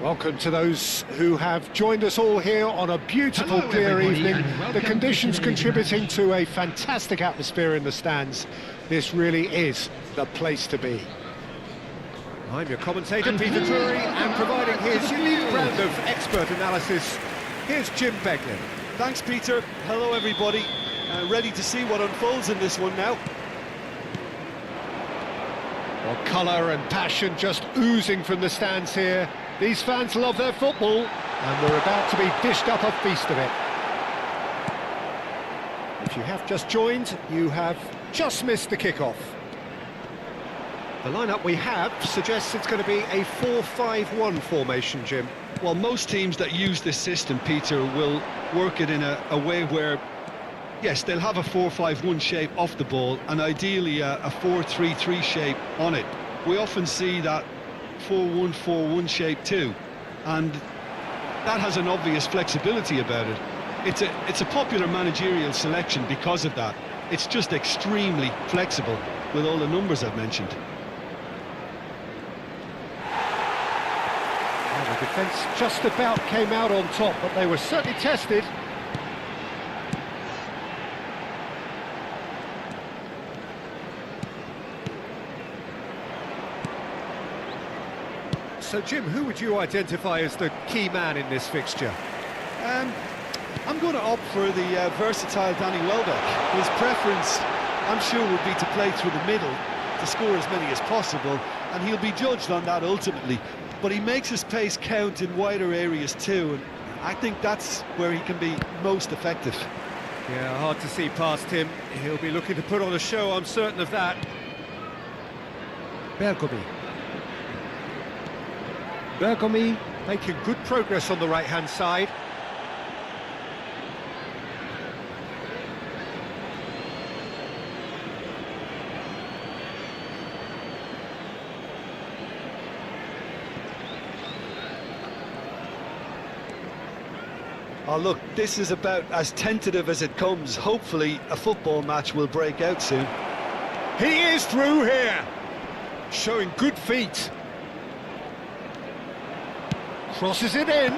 Welcome to those who have joined us all here on a beautiful, clear evening. The conditions contributing to a fantastic atmosphere in the stands. This really is the place to be. I'm your commentator, Peter Drury, and providing his unique brand of expert analysis, here's Jim Beglin. Thanks, Peter. Hello, everybody. Ready to see what unfolds in this one now. Well, colour and passion just oozing from the stands here. These fans love their football, and we're about to be dished up a feast of it. If you have just joined, you have just missed the kick-off. The lineup we have suggests it's going to be a 4-5-1 formation, Jim. Well, most teams that use this system, Peter, will work it in a way where, yes, they'll have a 4-5-1 shape off the ball, and ideally a 4-3-3 shape on it. We often see that 4-1-4-1 shape too, and that has an obvious flexibility about it. It's a popular managerial selection because of that. It's just extremely flexible with all the numbers I've mentioned. Well, the defence just about came out on top, but they were certainly tested. So, Jim, who would you identify as the key man in this fixture? I'm going to opt for the versatile Danny Welbeck. His preference, I'm sure, would be to play through the middle to score as many as possible, and he'll be judged on that ultimately. But he makes his pace count in wider areas too, and I think that's where he can be most effective. Yeah, hard to see past him. He'll be looking to put on a show, I'm certain of that. Bergomi making good progress on the right-hand side. Oh, look, this is about as tentative as it comes. Hopefully, a football match will break out soon. He is through here, showing good feet. Crosses it in.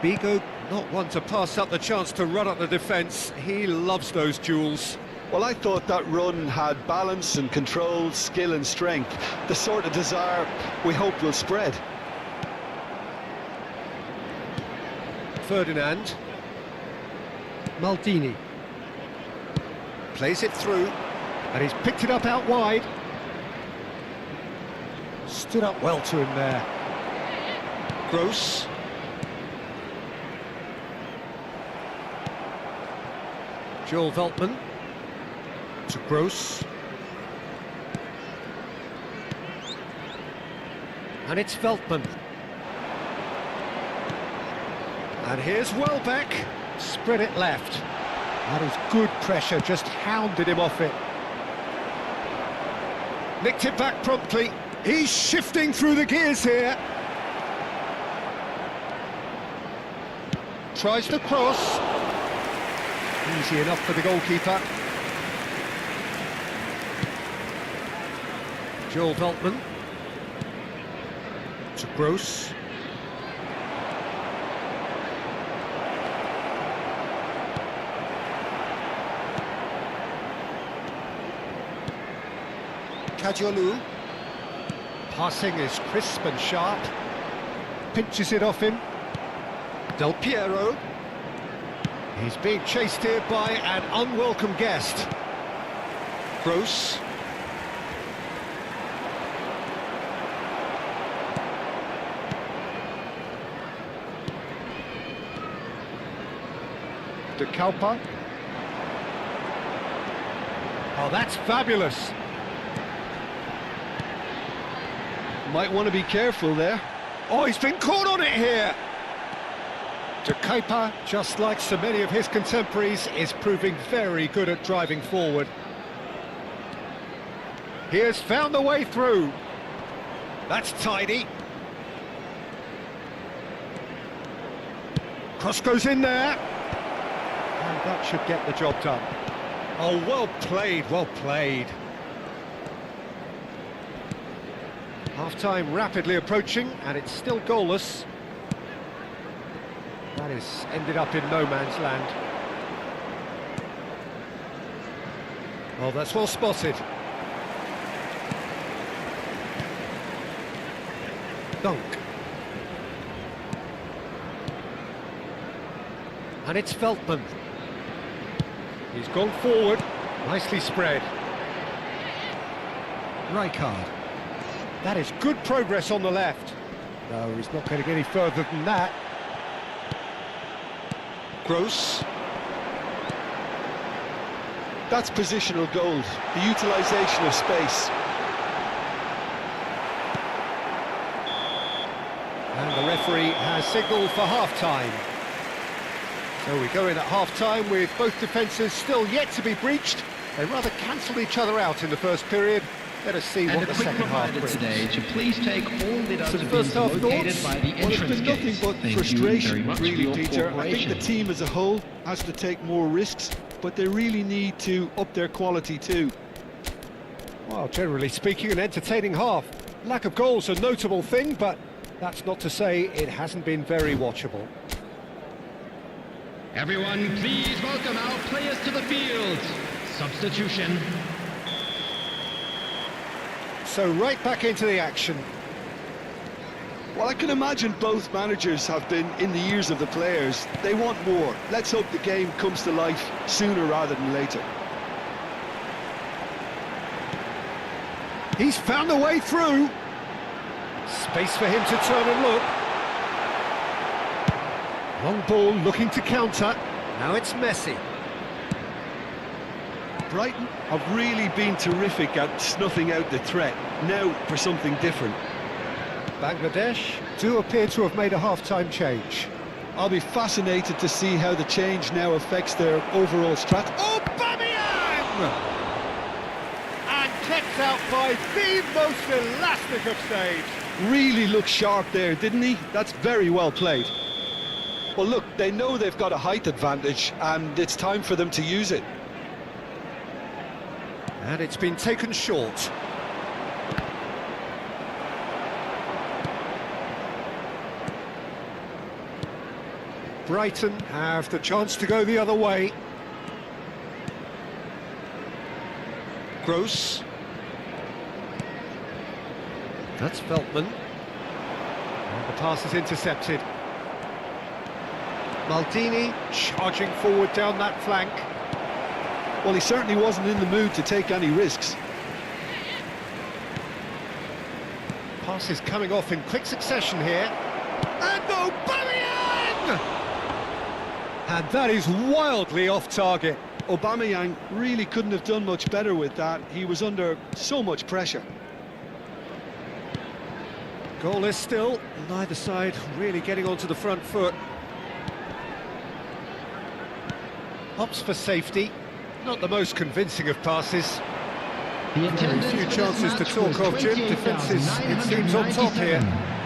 Bigo, not one to pass up the chance to run up the defence. He loves those duels. Well, I thought that run had balance and control, skill and strength. The sort of desire we hope will spread. Ferdinand. Maldini. Plays it through, and he's picked it up out wide. Stood up well to him there. Gross. Joel Veltman. To Gross. And it's Veltman. And here's Welbeck. Spread it left. That is good pressure, just hounded him off it. Nicked it back promptly. He's shifting through the gears here. Tries to cross. Easy enough for the goalkeeper. Joel Veltman. To Gross. Kajolu. Passing is crisp and sharp. Pinches it off him. Del Piero. He's being chased here by an unwelcome guest. Gross. De Kalpa. Oh, that's fabulous. Might want to be careful there. Oh, he's been caught on it here. De Kepa, just like so many of his contemporaries, is proving very good at driving forward. He has found the way through. That's tidy. Cross goes in there. And that should get the job done. Oh, well played, well played. Half-time rapidly approaching, and it's still goalless. That is ended up in no man's land. Oh, that's well spotted. Dunk. And it's Veltman. He's gone forward, nicely spread. Rijkaard. That is good progress on the left. No, he's not going to get any further than that. Gross. That's positional goals, the utilisation of space. And the referee has signalled for half-time. So we go in at half-time with both defences still yet to be breached. They rather cancelled each other out in the first period. Let us see what the second half brings. Today to please take all the Some first half located thoughts? by the Well, it's entrance been nothing gates. but Thank frustration, you very much really, for your Peter. I think cooperation. the team as a whole has to take more risks, but they really need to up their quality too. Well, generally speaking, an entertaining half. Lack of goals a notable thing, but that's not to say it hasn't been very watchable. Everyone, please welcome our players to the field. Substitution. So right back into the action. Well, I can imagine both managers have been in the ears of the players. They want more. Let's hope the game comes to life sooner rather than later. He's found a way through. Space for him to turn and look. Long ball looking to counter. Now it's Messi. Brighton have really been terrific at snuffing out the threat. Now for something different. Bangladesh do appear to have made a half-time change. I'll be fascinated to see how the change now affects their overall strategy. Aubameyang! And kept out by the most elastic of saves. Really looked sharp there, didn't he? That's very well played. Well, look, they know they've got a height advantage, and it's time for them to use it. And it's been taken short. Brighton have the chance to go the other way. Gross. That's Veltman. And the pass is intercepted. Maldini charging forward down that flank. Well, he certainly wasn't in the mood to take any risks. Pass is coming off in quick succession here. And Aubameyang! And that is wildly off target. Aubameyang really couldn't have done much better with that. He was under so much pressure. Goalless still, neither side really getting onto the front foot. Opts for safety, not the most convincing of passes. Very few chances to talk of, Jim. Defence is, it seems, on top here.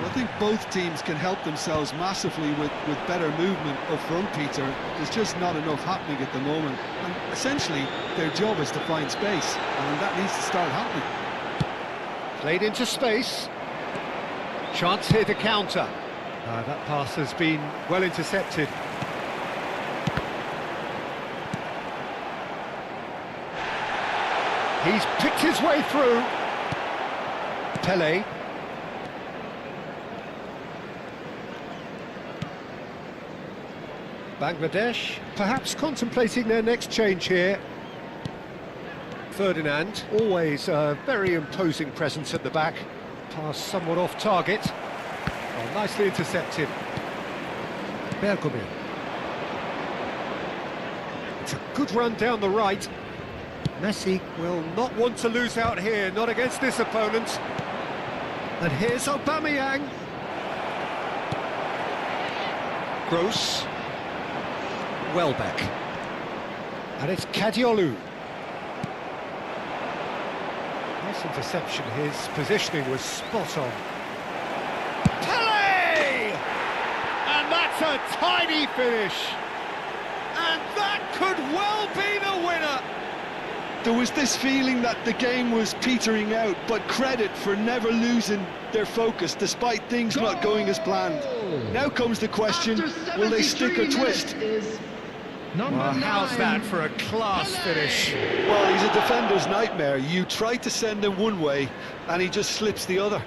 I think both teams can help themselves massively with better movement up front, Peter. There's just not enough happening at the moment. And essentially, their job is to find space, and that needs to start happening. Played into space. Chance here to counter. That pass has been well intercepted. He's picked his way through. Pele. Bangladesh perhaps contemplating their next change here. Ferdinand, always a very imposing presence at the back. Pass somewhat off target. Oh, nicely intercepted. Bergomi. It's a good run down the right. Messi will not want to lose out here, not against this opponent. And here's Aubameyang. Gross. Welbeck. And it's Kadiolu. Nice interception, his positioning was spot on. Pele! And that's a tidy finish. And that could well be the winner. there was this feeling that the game was petering out, but credit for never losing their focus despite things not going as planned. Now comes the question, will they stick or twist? Well, how's that for a class finish? Well, he's a defender's nightmare. You try to send him one way, and he just slips the other.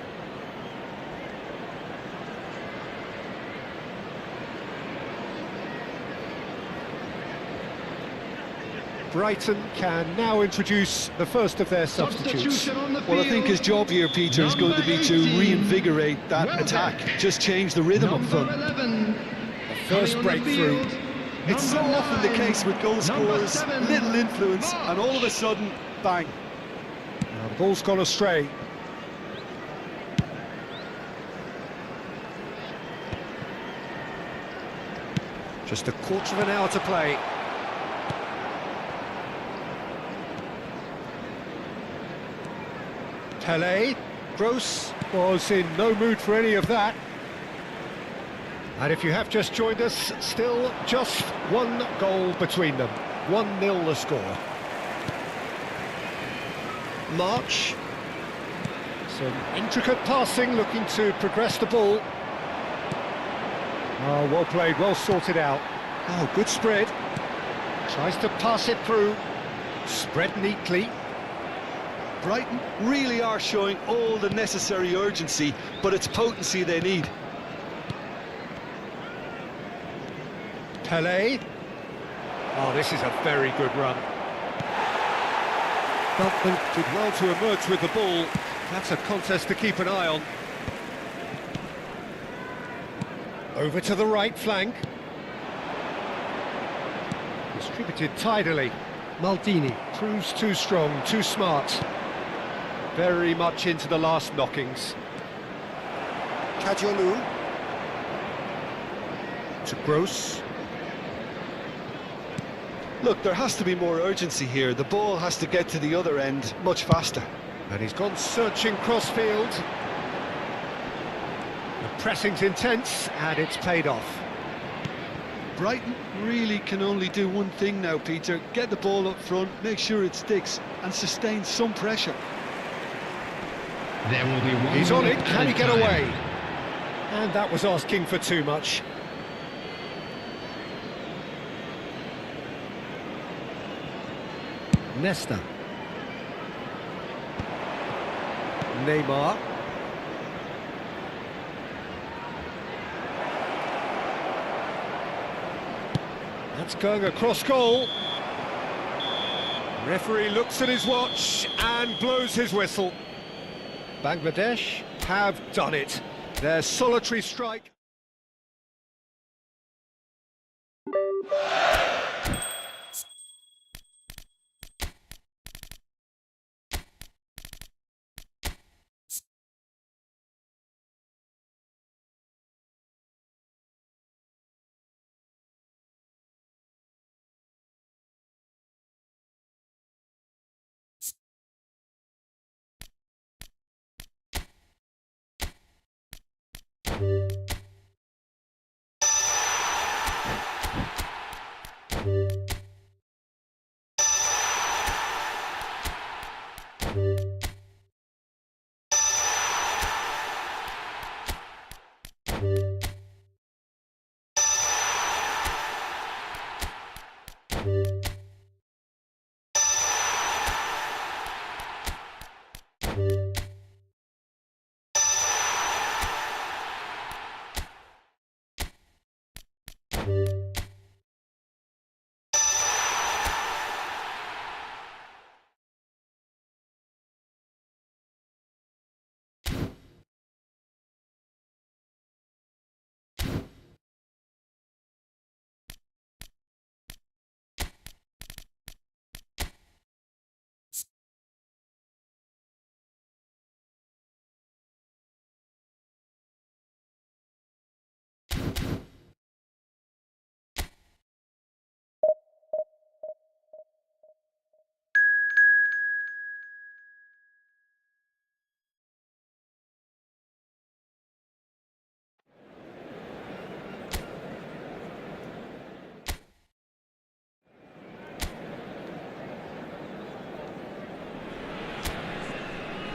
Brighton can now introduce the first of their substitutes. Well, I think his job here, Peter, is going to be to reinvigorate that attack. Just change the rhythm up front. The first breakthrough. It's so often the case with goal scorers, little influence, and all of a sudden, bang. Now the ball's gone astray. Just a quarter of an hour to play. Pelé. Gross was in no mood for any of that. And if you have just joined us, still just one goal between them. 1-0 the score. March. Some intricate passing, looking to progress the ball. Oh, well played, well sorted out. Oh, good spread. Tries to pass it through. Spread neatly. Brighton really are showing all the necessary urgency, but it's potency they need. Pelé. Oh, this is a very good run. Beltman did well to emerge with the ball. That's a contest to keep an eye on. Over to the right flank. Distributed tidily. Maldini proves too strong, too smart. Very much into the last knockings. Kadiolu. To Gross. Look, there has to be more urgency here. The ball has to get to the other end much faster. And he's gone searching crossfield. The pressing's intense, and it's paid off. Brighton really can only do one thing now, Peter. Get the ball up front, make sure it sticks, and sustain some pressure. There will be one. He's on it, can he get time. away? And that was asking for too much. Nesta. Neymar. That's going across goal. Referee looks at his watch and blows his whistle. Bangladesh have done it. Their solitary strike.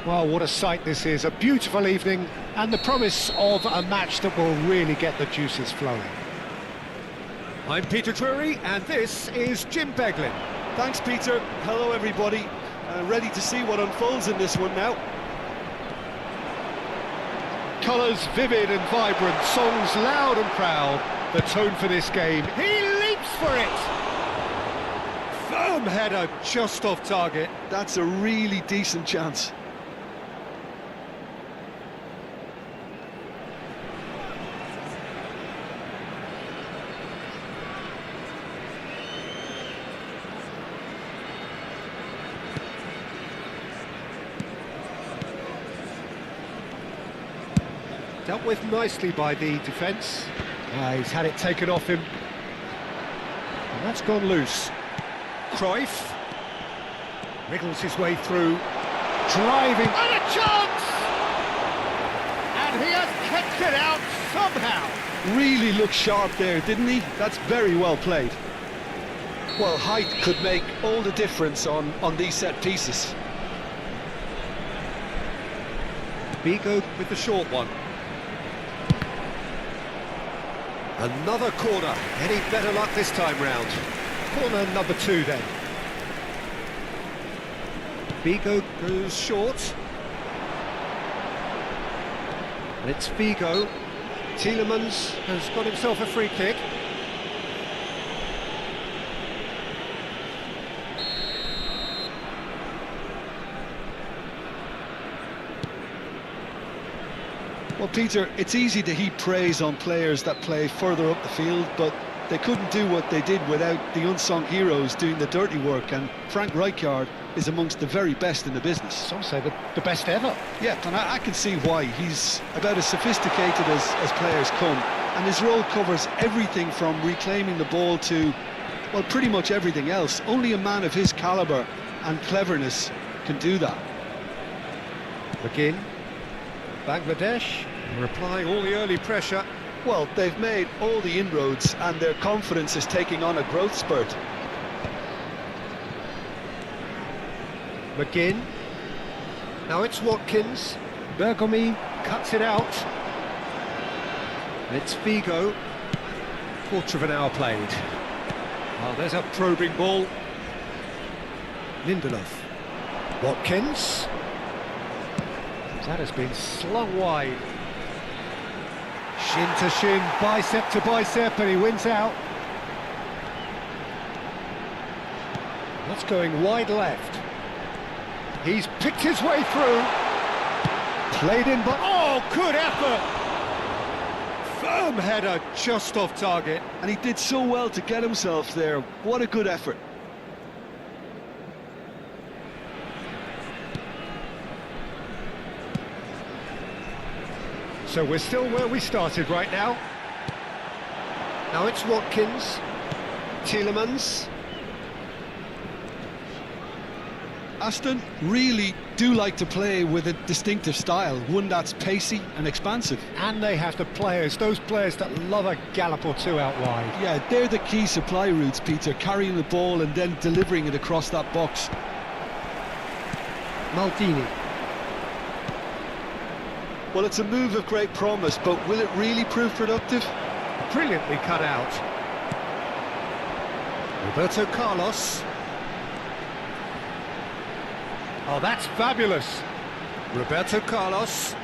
Well, what a sight this is, a beautiful evening and the promise of a match that will really get the juices flowing. I'm Peter Drury and this is Jim Beglin. Thanks, Peter. Hello, everybody. Ready to see what unfolds in this one now. Colours vivid and vibrant, songs loud and proud. The tone for this game. He leaps for it! Firm header just off target. That's a really decent chance. Dealt with nicely by the defence. He's had it taken off him. And that's gone loose. Cruyff wriggles his way through, driving, and a chance! And he has kept it out somehow. Really looked sharp there, didn't he? That's very well played. Well, height could make all the difference on these set pieces. Figo with the short one. Another corner. Any better luck this time round? Corner number 2 then. Figo goes short. And it's Figo. Tielemans has got himself a free kick. Well, Peter, it's easy to heap praise on players that play further up the field, but they couldn't do what they did without the unsung heroes doing the dirty work, and Frank Rijkaard is amongst the very best in the business. Some say the best ever. Yeah, and I can see why. He's about as sophisticated as players come, and his role covers everything from reclaiming the ball to, well, pretty much everything else. Only a man of his calibre and cleverness can do that. McGinn. Bangladesh are applying all the early pressure. Well, they've made all the inroads and their confidence is taking on a growth spurt. McGinn. Now it's Watkins. Bergomi cuts it out. And it's Figo. Quarter of an hour played. Oh, there's a probing ball. Lindelof. Watkins. That has been slung wide. Shin to shin, bicep to bicep, and he wins out. That's going wide left. He's picked his way through. Played in, but oh, good effort! Firm header just off target. And he did so well to get himself there. What a good effort. So we're still where we started right now. Now it's Watkins. Tielemans. Aston really do like to play with a distinctive style, one that's pacey and expansive. And they have the players, those players that love a gallop or two out wide. Yeah, they're the key supply routes, Peter, carrying the ball and then delivering it across that box. Maldini. Well, it's a move of great promise, but will it really prove productive? Brilliantly cut out. Roberto Carlos. Oh, that's fabulous. Roberto Carlos.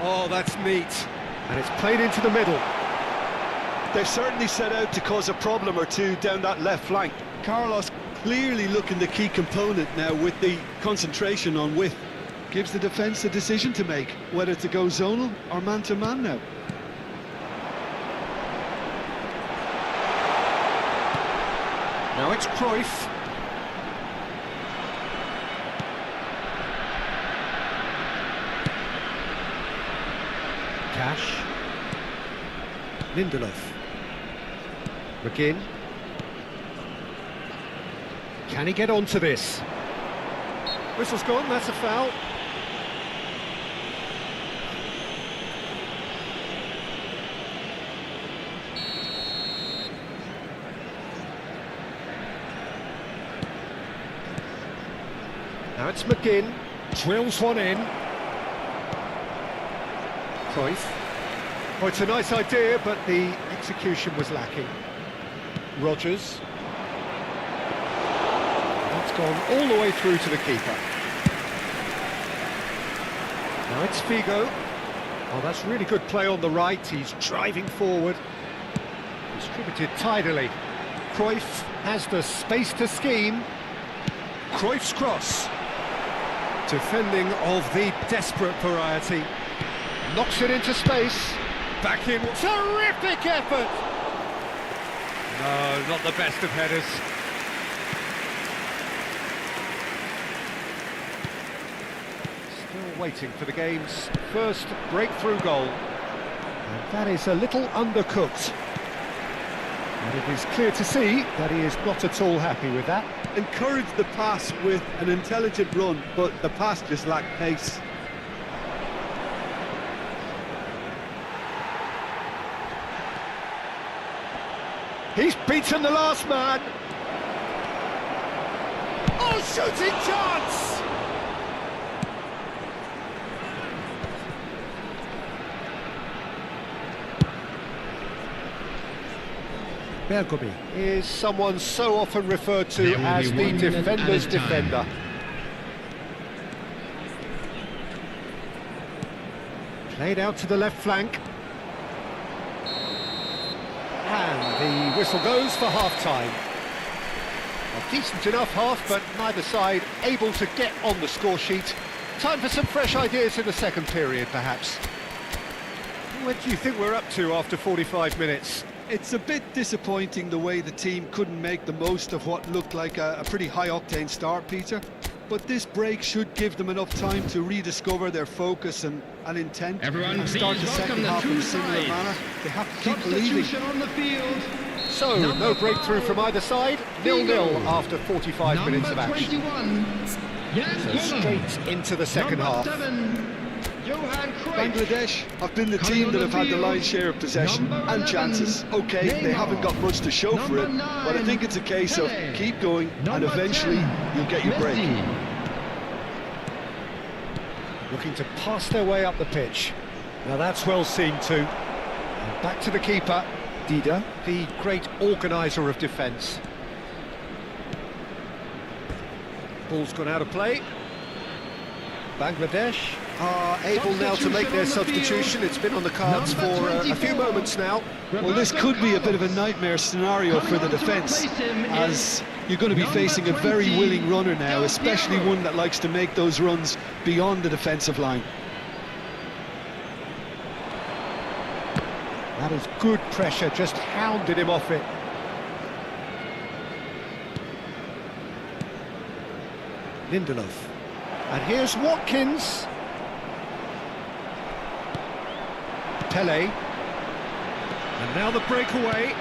Oh, that's neat. And it's played into the middle. They've certainly set out to cause a problem or two down that left flank. Carlos clearly looking the key component now with the concentration on width. Gives the defence a decision to make, whether to go zonal or man-to-man now. Now it's Cruyff. Cash. Lindelof. McGinn. Can he get onto this? Whistle's gone, that's a foul. Now it's McGinn. Drills one in. Cruyff. Oh, it's a nice idea, but the execution was lacking. Rodgers. That's gone all the way through to the keeper. Now it's Figo. Oh, that's really good play on the right. He's driving forward. Distributed tidily. Cruyff has the space to scheme. Cruyff's cross. Defending of the desperate variety. Knocks it into space. Back in. Terrific effort! No, not the best of headers. Still waiting for the game's first breakthrough goal. And that is a little undercooked. And it is clear to see that he is not at all happy with that. Encouraged the pass with an intelligent run, but the pass just lacked pace. He's beaten the last man. Oh, shooting chance! Bergomi is someone so often referred to as the defender's defender. Played out to the left flank. And the whistle goes for half-time. A decent enough half, but neither side able to get on the score sheet. Time for some fresh ideas in the second period, perhaps. What do you think we're up to after 45 minutes? It's a bit disappointing the way the team couldn't make the most of what looked like a pretty high-octane start, Peter. But this break should give them enough time to rediscover their focus and intent. Everyone, and start the please second welcome the half in two a similar sides. manner. They have to keep believing. Substitution on the field. So, no breakthrough from either side. 0-0 after 45 minutes of action. 21. So straight into the second half. 7. Johan Cruyff. Bangladesh have been the team that have had the lion's share of possession and chances. Okay, they haven't got much to show for it, but I think it's a case of keep going and eventually you'll get your break. Looking to pass their way up the pitch. Now that's well seen too. And back to the keeper, Dida, the great organiser of defence. Ball's gone out of play. Bangladesh are able now to make their substitution. It's been on the cards for a few moments now. Well, this could be a bit of a nightmare scenario for the defence, as you're going to be facing a very willing runner now, especially one that likes to make those runs beyond the defensive line. That is good pressure, just hounded him off it. Lindelof. And here's Watkins. Pele. And now the breakaway.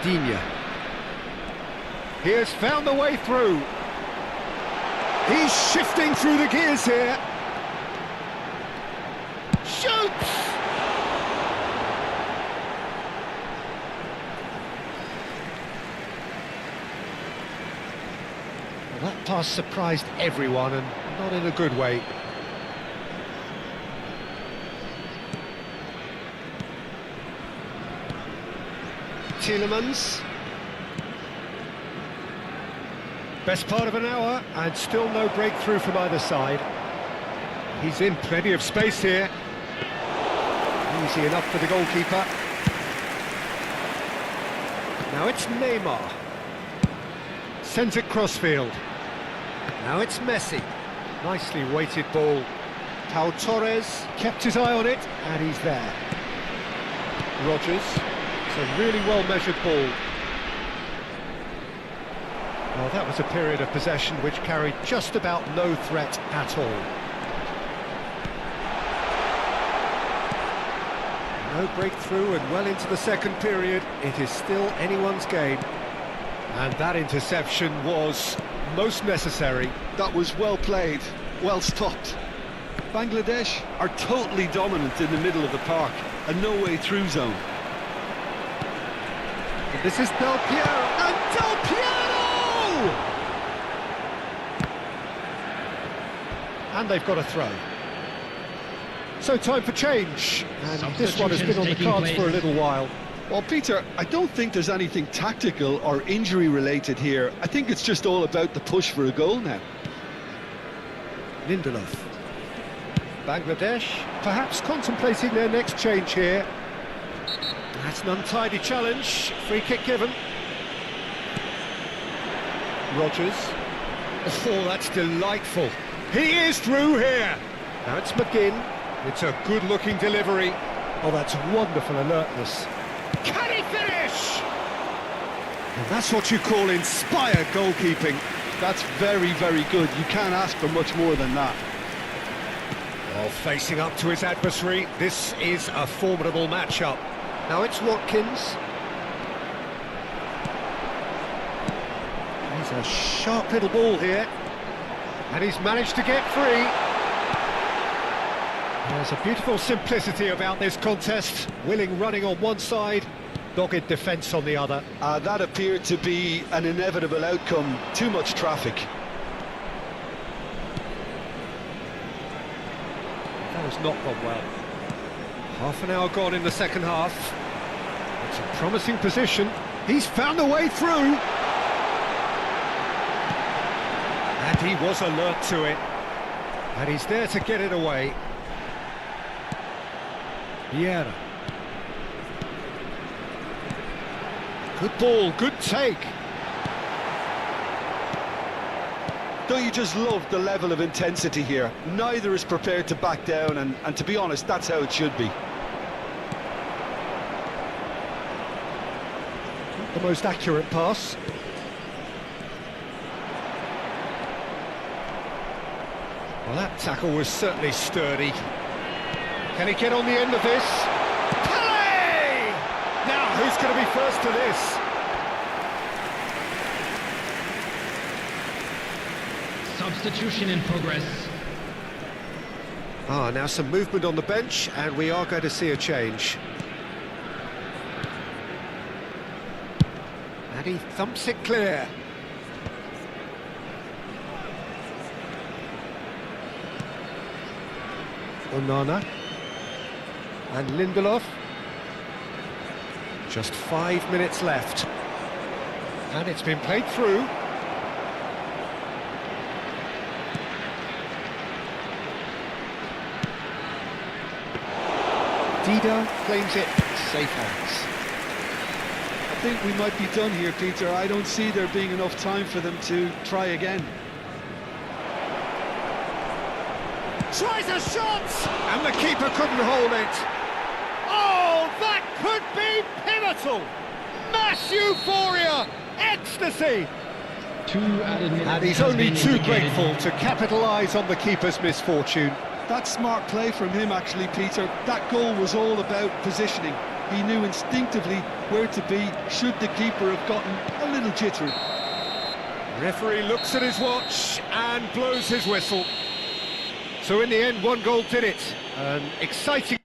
Digne. He has found a way through. He's shifting through the gears here. Shoots! Well, that pass surprised everyone, and not in a good way. Tielemans. Best part of an hour, and still no breakthrough from either side. He's in plenty of space here. Easy enough for the goalkeeper. Now it's Neymar. Sends it crossfield. Now it's Messi. Nicely weighted ball. Pau Torres kept his eye on it, and he's there. Rodgers. It's a really well-measured ball. Well, that was a period of possession which carried just about no threat at all. No breakthrough, and well into the second period, it is still anyone's game. And that interception was most necessary. That was well played, well stopped. Bangladesh are totally dominant in the middle of the park, a no-way-through zone. And this is Del Piero, and Del Piero! And they've got a throw. So time for change. And this one has been on the cards for a little while. Well, Peter, I don't think there's anything tactical or injury-related here. I think it's just all about the push for a goal now. Lindelof. Bangladesh perhaps contemplating their next change here. That's an untidy challenge. Free kick given. Rodgers. Oh, that's delightful. He is through here. Now it's McGinn. It's a good-looking delivery. Oh, that's wonderful alertness. Can he finish? And that's what you call inspired goalkeeping. That's very, very good. You can't ask for much more than that. While facing up to his adversary, this is a formidable matchup. Now it's Watkins. He's a sharp little ball here. And he's managed to get free. There's a beautiful simplicity about this contest. Willing running on one side, dogged defence on the other. That appeared to be an inevitable outcome. Too much traffic. That has not gone well. Half an hour gone in the second half. It's a promising position. He's found a way through. And he was alert to it. And he's there to get it away. Vieira. Good ball, good take. Don't you just love the level of intensity here? Neither is prepared to back down, and to be honest, that's how it should be. Not the most accurate pass. Well, that tackle was certainly sturdy. Can he get on the end of this? Pele! Now, who's going to be first to this? Substitution in progress. Now some movement on the bench, and we are going to see a change. And he thumps it clear. Onana. And Lindelof. Just 5 minutes left. And it's been played through. Dida claims it, safe hands. I think we might be done here, Peter. I don't see there being enough time for them to try again. Tries a shot! And the keeper couldn't hold it. Oh, that could be pivotal! Mass euphoria! Ecstasy! 2 added minutes. And he's has only been too indicated. grateful to capitalise on the keeper's misfortune. That's smart play from him, actually, Peter. That goal was all about positioning. He knew instinctively where to be should the keeper have gotten a little jittery. Referee looks at his watch and blows his whistle. So in the end, one goal did it. An exciting